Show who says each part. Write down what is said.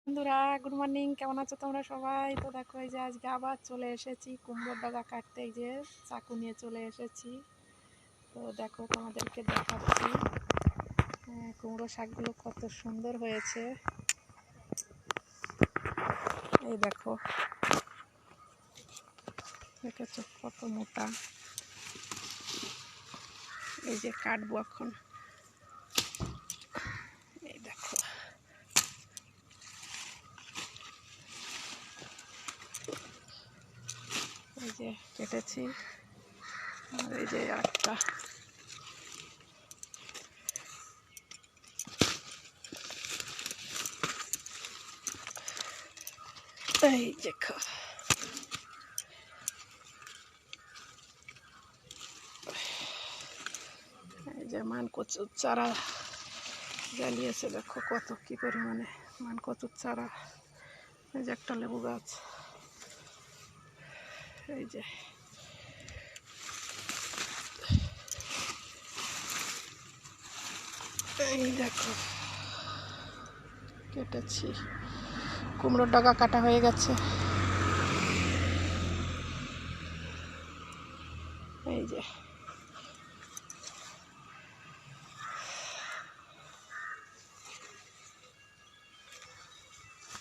Speaker 1: বন্ধুরা, good morning. কেমন আছো তোমরা সবাই? তো দেখো, এই যে আজকে আবার চলে এসেছি কুমড়োর ডগা কাটতে। এই যে চাকু নিয়ে চলে এসেছি। তো দেখো, তোমাদেরকে দেখাচ্ছি কুমড়ো শাকগুলো কত সুন্দর হয়েছে। এই দেখো, দেখেছো কত মোটা। এই যে কাটবো এখন। এই দেখো, এই যে কেটেছি। আর এই যে একটা, এই দেখো, এই যে মানকচুর চারা জ্বালিয়েছে। দেখো কত কি পরিমাণে মানকচুর চারা। এই যে একটা লেবু গাছ। এই যে এই দেখো, কেটেছি। কুমড়োর ডগা কাটা হয়ে গেছে। এই যে